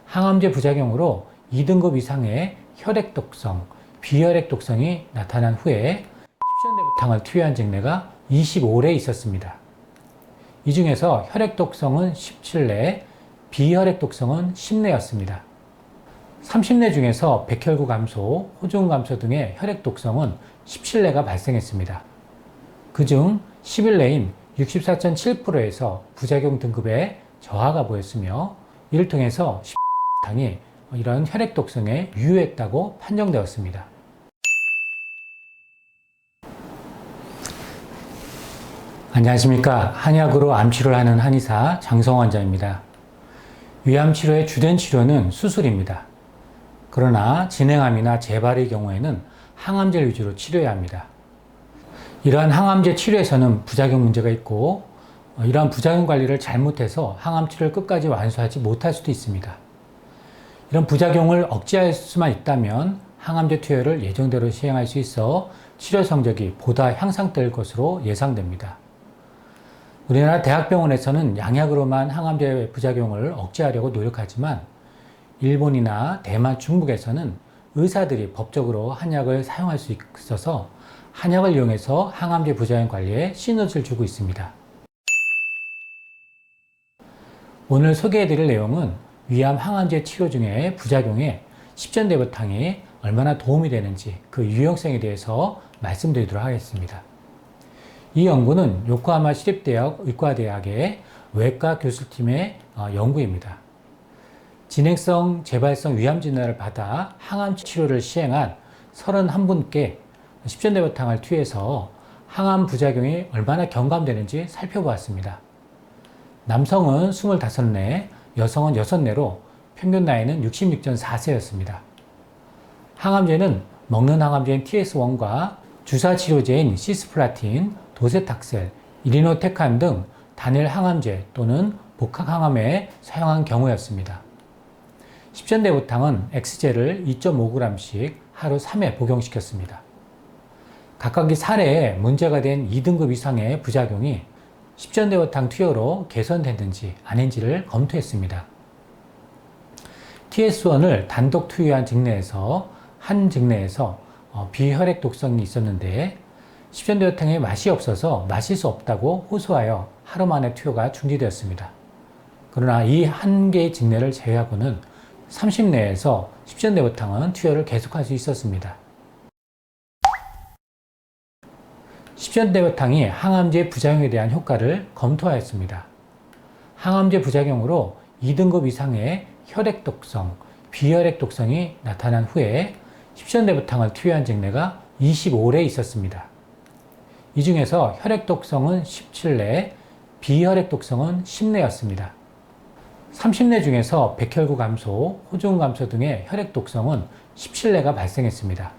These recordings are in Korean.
항암제 부작용으로 2등급 이상의 혈액독성, 비혈액독성이 나타난 후에 십전대부탕을 투여한 증례가 25례 있었습니다. 이 중에서 혈액독성은 17례, 비혈액독성은 10례였습니다. 30례 중에서 백혈구 감소, 호주근 감소 등의 혈액독성은 17례가 발생했습니다. 그중 11례인 64.7%에서 부작용 등급의 저하가 보였으며, 이를 통해서 당이 이런 혈액독성에 유효했다고 판정되었습니다. 안녕하십니까. 한의학으로 암치료를 하는 한의사 장성호 원장입니다. 위암치료의 주된 치료는 수술입니다. 그러나 진행암이나 재발의 경우에는 항암제를 위주로 치료해야 합니다. 이러한 항암제 치료에서는 부작용 문제가 있고, 이러한 부작용 관리를 잘못해서 항암 치료를 끝까지 완수하지 못할 수도 있습니다. 이런 부작용을 억제할 수만 있다면 항암제 투여를 예정대로 시행할 수 있어 치료 성적이 보다 향상될 것으로 예상됩니다. 우리나라 대학병원에서는 양약으로만 항암제 부작용을 억제하려고 노력하지만, 일본이나 대만, 중국에서는 의사들이 법적으로 한약을 사용할 수 있어서 한약을 이용해서 항암제 부작용 관리에 시너지를 주고 있습니다. 오늘 소개해드릴 내용은 위암 항암제 치료 중에 부작용에 십전대부탕이 얼마나 도움이 되는지 그 유용성에 대해서 말씀드리도록 하겠습니다. 이 연구는 요코하마 시립대학 의과대학의 외과 교수팀의 연구입니다. 진행성 재발성 위암 진단을 받아 항암 치료를 시행한 31분께 십전대부탕을 투여해서 항암 부작용이 얼마나 경감되는지 살펴보았습니다. 남성은 25례, 여성은 6례로 평균 나이는 66.4세였습니다. 항암제는 먹는 항암제인 TS1과 주사 치료제인 시스플라틴, 도세탁셀, 이리노테칸 등 단일 항암제 또는 복합 항암에 사용한 경우였습니다. 십전대부탕은 X제를 2.5g씩 하루 3회 복용시켰습니다. 각각의 사례에 문제가 된 2등급 이상의 부작용이 십전대부탕 투여로 개선됐는지 아닌지를 검토했습니다. TS1을 단독 투여한 증례에서 한 증례에서 비혈액 독성이 있었는데, 십전대부탕에 맛이 없어서 마실 수 없다고 호소하여 하루 만에 투여가 중지되었습니다. 그러나 이 한 개의 증례를 제외하고는 30례에서 십전대부탕은 투여를 계속할 수 있었습니다. 십전대부탕이 항암제 부작용에 대한 효과를 검토하였습니다. 항암제 부작용으로 2등급 이상의 혈액독성, 비혈액독성이 나타난 후에 십전대부탕을 투여한 증례가 25례 있었습니다. 이 중에서 혈액독성은 17례, 비혈액독성은 10례였습니다. 30례 중에서 백혈구 감소, 호주근 감소 등의 혈액독성은 17례가 발생했습니다.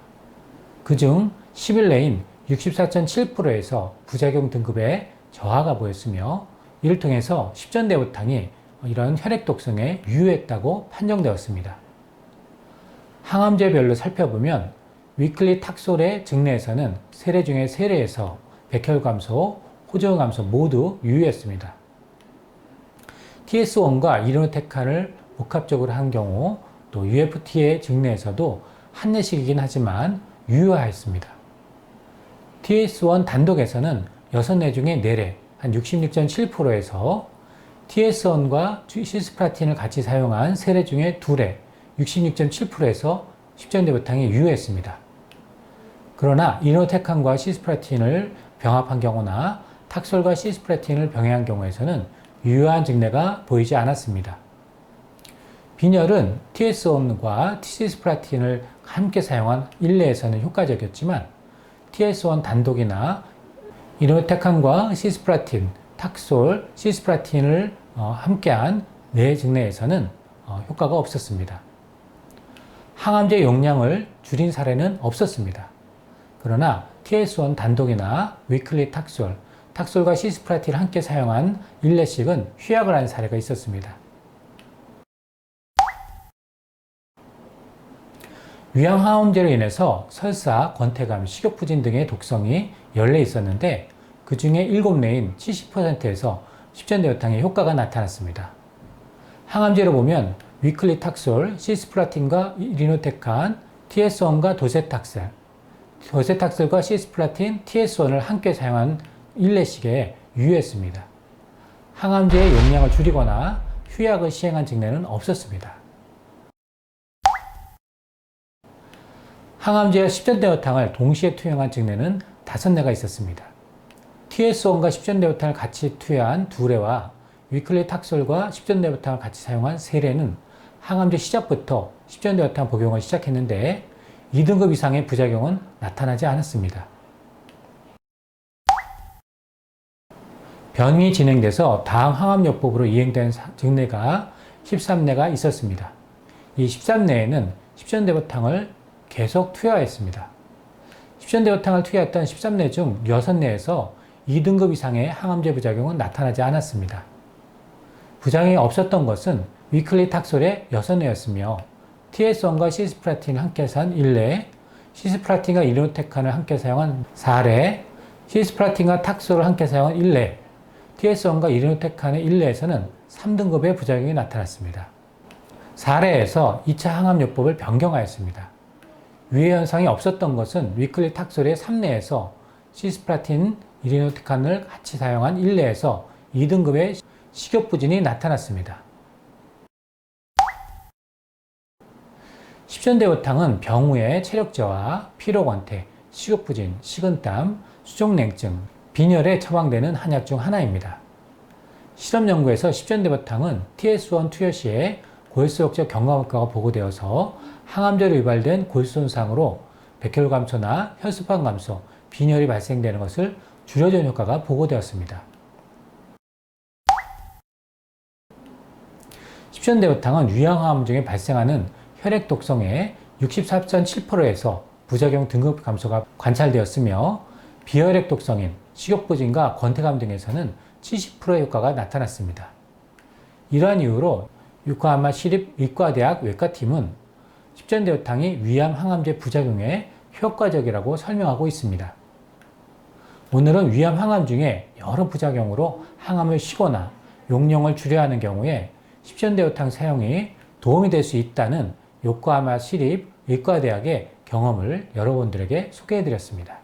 그중 11례인 64.7%에서 부작용 등급의 저하가 보였으며, 이를 통해서 십전대부탕이 이런 혈액독성에 유효했다고 판정되었습니다. 항암제별로 살펴보면 위클리 탁솔의 증례에서는 3례 중에 3례에서 백혈 감소, 호주근 감소 모두 유효했습니다. TS1과 이리노테칸을 복합적으로 한 경우, 또 UFT의 증례에서도 한 례씩이긴 하지만 유효하였습니다. TS1 단독에서는 6례 중에 4례, 한 66.7%에서 TS1과 시스플라틴을 같이 사용한 3례 중에 2례, 66.7%에서 십전대부탕이 유효했습니다. 그러나 이리노테칸과 시스플라틴을 병합한 경우나 탁솔과 시스플라틴을 병행한 경우에서는 유효한 증례가 보이지 않았습니다. 빈혈은 TS1과 시스플라틴을 함께 사용한 1례에서는 효과적이었지만, TS1 단독이나 이리노테칸과 시스플라틴, 탁솔, 시스플라틴을 함께한 뇌 증례에서는 효과가 없었습니다. 항암제 용량을 줄인 사례는 없었습니다. 그러나 TS1 단독이나 위클리 탁솔, 탁솔과 시스플라틴을 함께 사용한 1례씩은 휴약을 한 사례가 있었습니다. 위암 항암제로 인해서 설사, 권태감, 식욕부진 등의 독성이 10례 있었는데, 그 중에 7례인 70%에서 십전대부탕의 효과가 나타났습니다. 항암제로 보면 위클리탁솔, 시스플라틴과 이리노테칸, TS1과 도세탁셀, 도세탁셀과 시스플라틴, TS1을 함께 사용한 1내씩에 유효했습니다. 항암제의 용량을 줄이거나 휴약을 시행한 증례는 없었습니다. 항암제와 십전대어탕을 동시에 투여한 증례는 5례가 있었습니다. TS1과 십전대어탕을 같이 투여한 2례와 위클리탁솔과 십전대어탕을 같이 사용한 3례는 항암제 시작부터 십전대어탕 복용을 시작했는데 2등급 이상의 부작용은 나타나지 않았습니다. 변이 진행돼서 다음 항암요법으로 이행된 증례가 13례가 있었습니다. 이 13례에는 십전대어탕을 계속 투여했습니다. 십전대어탕을 투여했던 13례 중 6례에서 2등급 이상의 항암제 부작용은 나타나지 않았습니다. 부작용이 없었던 것은 위클리탁솔의 6례였으며 TS1과 시스플라틴을 함께 사용한 1례, 시스플라틴과 이리노테칸을 함께 사용한 4례, 시스플라틴과 탁솔을 함께 사용한 1례, TS1과 이리노테칸의 1례에서는 3등급의 부작용이 나타났습니다. 4례에서 2차 항암요법을 변경하였습니다. 위해 현상이 없었던 것은 위클리탁솔의 3례에서 시스플라틴, 이리노테칸을 같이 사용한 1례에서 2등급의 식욕부진이 나타났습니다. 십전대어탕은 병후의 체력저하, 피로권태, 식욕부진, 식은땀, 수족냉증, 빈혈에 처방되는 한약 중 하나입니다. 실험 연구에서 십전대어탕은 TS1 투여 시에 골수역적 경과 효과가 보고되어서 항암제로 유발된 골수손상으로 백혈 감소나 혈소판 감소, 빈혈이 발생되는 것을 줄여주는 효과가 보고되었습니다. 십전대어탕은 유형항암 중에 발생하는 혈액 독성의 64.7%에서 부작용 등급 감소가 관찰되었으며 비혈액 독성인 식욕부진과 권태감 등에서는 70%의 효과가 나타났습니다. 이러한 이유로 요코하마 시립의과대학 외과팀은 십전대어탕이 위암 항암제 부작용에 효과적이라고 설명하고 있습니다. 오늘은 위암 항암 중에 여러 부작용으로 항암을 쉬거나 용량을 줄여야 하는 경우에 십전대어탕 사용이 도움이 될 수 있다는 요코하마 시립의과대학의 경험을 여러분들에게 소개해 드렸습니다.